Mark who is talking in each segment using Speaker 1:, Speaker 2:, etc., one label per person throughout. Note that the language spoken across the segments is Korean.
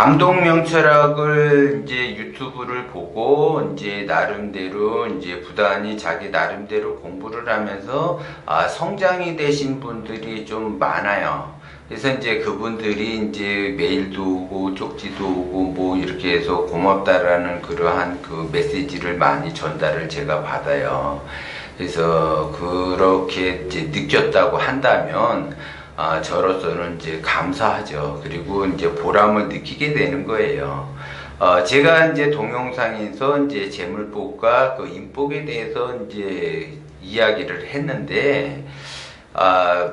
Speaker 1: 감독명 철학을 이제 유튜브를 보고 이제 나름대로 이제 부단히 자기 나름대로 공부를 하면서 성장이 되신 분들이 좀 많아요. 그래서 이제 그분들이 이제 메일도 오고 쪽지도 오고 뭐 이렇게 해서 고맙다라는 그러한 그 메시지를 많이 전달을 제가 받아요. 그래서 그렇게 이제 느꼈다고 한다면 저로서는 이제 감사하죠. 그리고 이제 보람을 느끼게 되는 거예요. 제가 이제 동영상에서 이제 재물복과 그 인복에 대해서 이제 이야기를 했는데,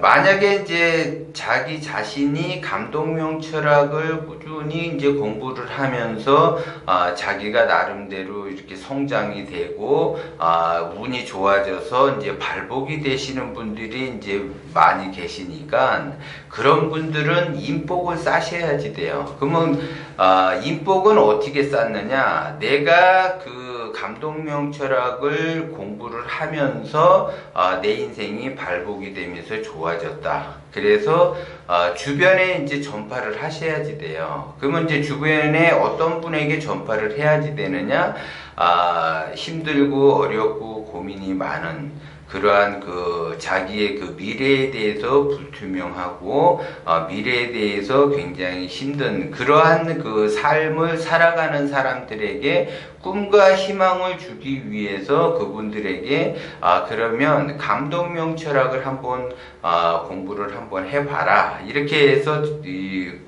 Speaker 1: 만약에 이제 자기 자신이 감독명 철학을 꾸준히 이제 공부를 하면서 자기가 나름대로 이렇게 성장이 되고 운이 좋아져서 이제 발복이 되시는 분들이 이제 많이 계시니까 그런 분들은 인복을 쌓으셔야지 돼요. 그러면 인복은 어떻게 쌓느냐? 내가 그 감독명 철학을 공부를 하면서 내 인생이 발복이 되면서 좋아졌다. 그래서 주변에 이제 전파를 하셔야지 돼요. 그러면 이제 주변에 어떤 분에게 전파를 해야지 되느냐? 힘들고 어렵고 고민이 많은 그러한 그 자기의 그 미래에 대해서 불투명하고 미래에 대해서 굉장히 힘든 그러한 그 삶을 살아가는 사람들에게 꿈과 희망을 주기 위해서 그분들에게 그러면 감독명 철학을 한번 공부를 한번 해봐라 이렇게 해서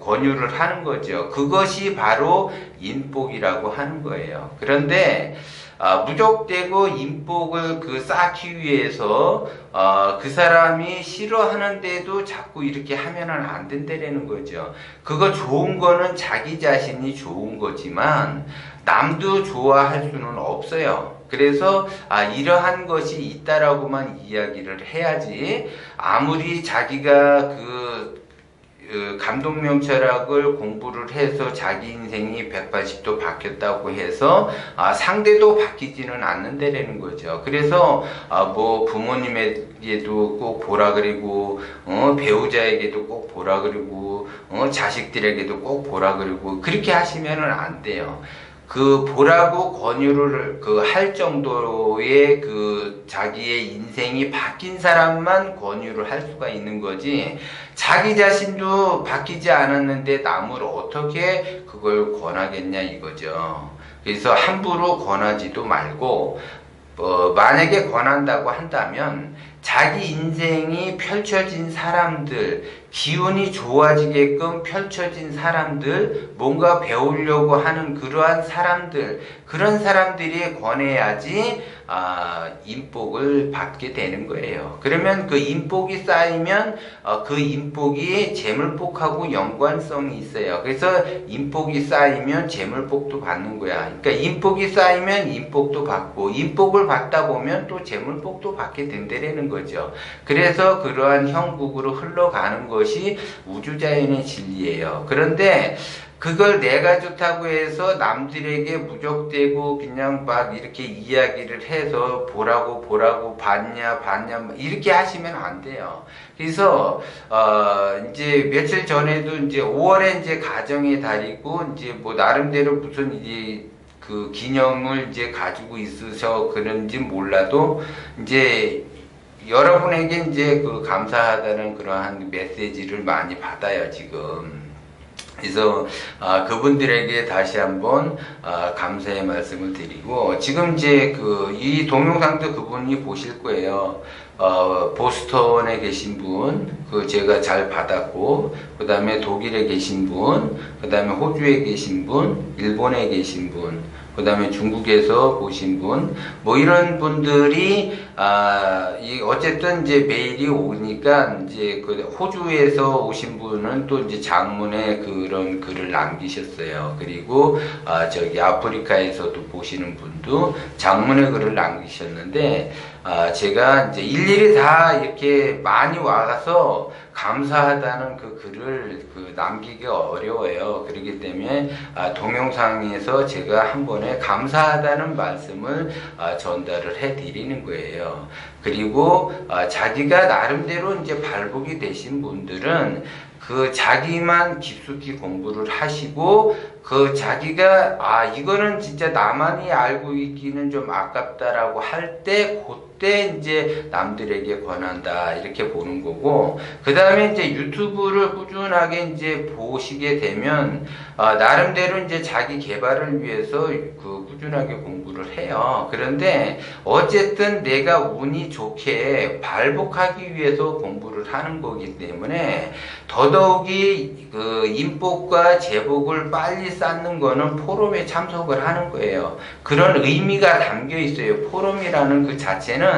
Speaker 1: 권유를 하는 거죠. 그것이 바로 인복이라고 하는 거예요. 그런데 무적되고 인복을 쌓기 위해서 그 사람이 싫어하는데도 자꾸 이렇게 하면은 안 된다라는 거죠. 그거 좋은 거는 자기 자신이 좋은 거지만 남도 좋아할 수는 없어요. 그래서 이러한 것이 있다라고만 이야기를 해야지 아무리 자기가 감독명 철학을 공부를 해서 자기 인생이 180도 바뀌었다고 해서 상대도 바뀌지는 않는다라는 거죠. 그래서 뭐 부모님에게도 꼭 보라 그리고 배우자에게도 꼭 보라 그리고 자식들에게도 꼭 보라 그리고 그렇게 하시면은 안 돼요. 그 보라고 권유를 할 정도의 자기의 인생이 바뀐 사람만 권유를 할 수가 있는 거지 자기 자신도 바뀌지 않았는데 남을 어떻게 그걸 권하겠냐 이거죠. 그래서 함부로 권하지도 말고 만약에 권한다고 한다면 자기 인생이 펼쳐진 사람들, 기운이 좋아지게끔 펼쳐진 사람들, 뭔가 배우려고 하는 그러한 사람들, 그런 사람들이 권해야지 인복을 받게 되는 거예요. 그러면 그 인복이 쌓이면 그 인복이 재물복하고 연관성이 있어요. 그래서 인복이 쌓이면 재물복도 받는 거야. 그러니까 인복이 쌓이면 인복도 받고 인복을 받다 보면 또 재물복도 받게 된다는 거죠. 그래서 그러한 형국으로 흘러가는 것이 우주자연의 진리예요. 그런데 그걸 내가 좋다고 해서 남들에게 무적되고 그냥 막 이렇게 이야기를 해서 보라고 봤냐 이렇게 하시면 안 돼요. 그래서 이제 며칠 전에도 이제 5월에 이제 가정의 달이고 이제 뭐 나름대로 무슨 이제 그 기념을 이제 가지고 있으셔 그런지 몰라도 이제 여러분에게 이제 감사하다는 그러한 메시지를 많이 받아요, 지금. 그래서 그분들에게 다시 한번 감사의 말씀을 드리고 지금 이제 이 동영상도 그분이 보실 거예요. 보스턴에 계신 분, 제가 잘 받았고, 그 다음에 독일에 계신 분, 그 다음에 호주에 계신 분, 일본에 계신 분, 그 다음에 중국에서 보신 분, 뭐 이런 분들이, 어쨌든 이제 메일이 오니까, 이제 호주에서 오신 분은 또 이제 장문에 그런 글을 남기셨어요. 그리고, 저기 아프리카에서도 보시는 분도 장문의 글을 남기셨는데, 제가 이제 일일이 다 이렇게 많이 와서 감사하다는 그 글을 남기기가 어려워요. 그렇기 때문에 동영상에서 제가 한 번에 감사하다는 말씀을 전달을 해 드리는 거예요. 그리고 자기가 나름대로 이제 발복이 되신 분들은 그 자기만 깊숙이 공부를 하시고 그 자기가 이거는 진짜 나만이 알고 있기는 좀 아깝다라고 할 때 그때 이제 남들에게 권한다 이렇게 보는 거고, 그 다음에 이제 유튜브를 꾸준하게 이제 보시게 되면 나름대로 이제 자기 개발을 위해서 그 꾸준하게 공부를 해요. 그런데 어쨌든 내가 운이 좋게 발복하기 위해서 공부를 하는 거기 때문에 더더욱이 그 인복과 제복을 빨리 쌓는 거는 포럼에 참석을 하는 거예요. 그런 의미가 담겨 있어요. 포럼이라는 그 자체는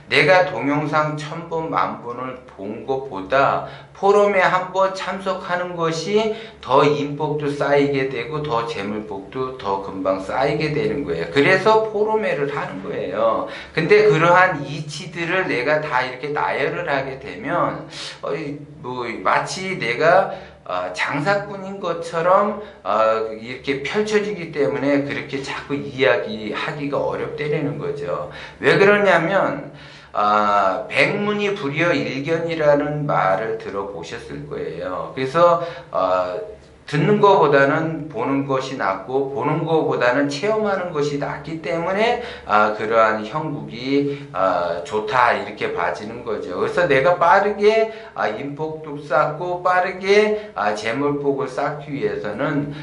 Speaker 1: 내가 동영상 1000번, 10,000번을 본 것보다 포럼에 한번 참석하는 것이 더 인복도 쌓이게 되고 더 재물복도 더 금방 쌓이게 되는 거예요. 그래서 포럼회를 하는 거예요. 근데 그러한 이치들을 내가 다 이렇게 나열을 하게 되면 마치 내가 장사꾼인 것처럼 이렇게 펼쳐지기 때문에 그렇게 자꾸 이야기하기가 어렵다는 거죠. 왜 그러냐면 백문이 불여 일견이라는 말을 들어보셨을 거예요. 그래서 듣는 것보다는 보는 것이 낫고 보는 것보다는 체험하는 것이 낫기 때문에 그러한 형국이 좋다 이렇게 봐지는 거죠. 그래서 내가 빠르게 인복도 쌓고 빠르게 재물복을 쌓기 위해서는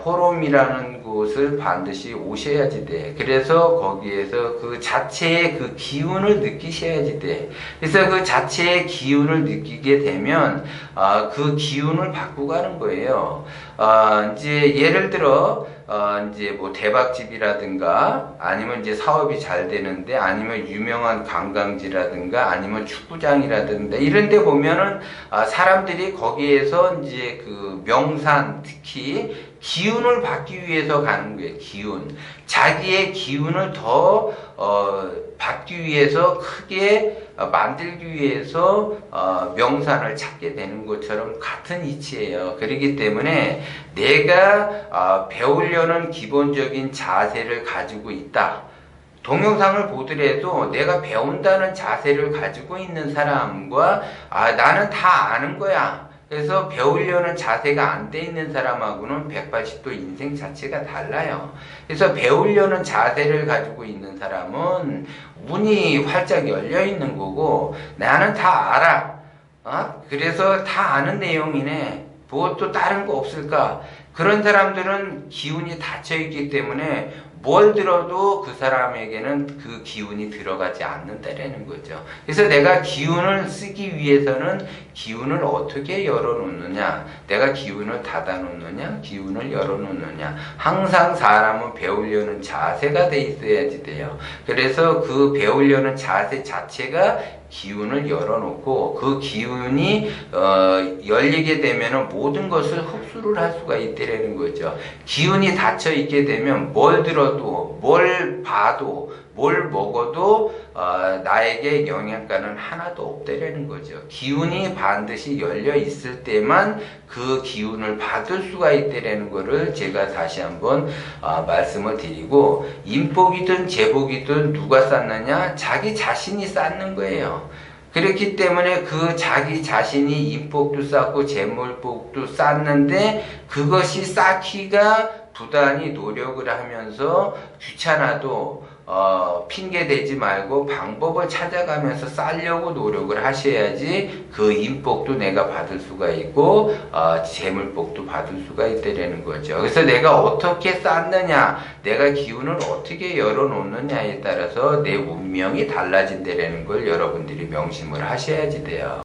Speaker 1: 포럼이라는 곳을 반드시 오셔야지 돼. 그래서 거기에서 그 자체의 그 기운을 느끼셔야지 돼. 그래서 그 자체의 기운을 느끼게 되면 그 기운을 바꾸고 가는 거예요. 이제 예를 들어 이제 뭐 대박집이라든가 아니면 이제 사업이 잘 되는데 아니면 유명한 관광지라든가 아니면 축구장이라든가 이런 데 보면은 사람들이 거기에서 이제 그 명산 특히 기운을 받기 위해서 가는 거예요. 기운. 자기의 기운을 더 받기 위해서 크게 만들기 위해서 명산을 찾게 되는 것처럼 같은 이치예요. 그렇기 때문에 내가 배우려는 기본적인 자세를 가지고 있다. 동영상을 보더라도 내가 배운다는 자세를 가지고 있는 사람과 나는 다 아는 거야. 그래서 배우려는 자세가 안 돼 있는 사람하고는 180도 인생 자체가 달라요. 그래서 배우려는 자세를 가지고 있는 사람은 문이 활짝 열려 있는 거고 나는 다 알아. 그래서 다 아는 내용이네. 뭐 또 다른 거 없을까? 그런 사람들은 기운이 닫혀 있기 때문에 뭘 들어도 그 사람에게는 그 기운이 들어가지 않는다라는 거죠. 그래서 내가 기운을 쓰기 위해서는 기운을 어떻게 열어놓느냐, 내가 기운을 닫아놓느냐, 기운을 열어놓느냐. 항상 사람은 배우려는 자세가 돼 있어야지 돼요. 그래서 그 배우려는 자세 자체가 기운을 열어놓고 그 기운이 열리게 되면 모든 것을 흡수를 할 수가 있다는 거죠. 기운이 닫혀 있게 되면 뭘 들어도 뭘 봐도 뭘 먹어도 나에게 영양가는 하나도 없다라는 거죠. 기운이 반드시 열려 있을 때만 그 기운을 받을 수가 있다라는 거를 제가 다시 한번 말씀을 드리고, 인복이든 제복이든 누가 쌓느냐? 자기 자신이 쌓는 거예요. 그렇기 때문에 그 자기 자신이 인복도 쌓고 재물복도 쌓는데 그것이 쌓기가 부단히 노력을 하면서 귀찮아도 핑계 대지 말고 방법을 찾아가면서 쌓려고 노력을 하셔야지 그 인복도 내가 받을 수가 있고 재물복도 받을 수가 있다는 거죠. 그래서 내가 어떻게 쌓느냐, 내가 기운을 어떻게 열어놓느냐에 따라서 내 운명이 달라진다는 걸 여러분들이 명심을 하셔야지 돼요.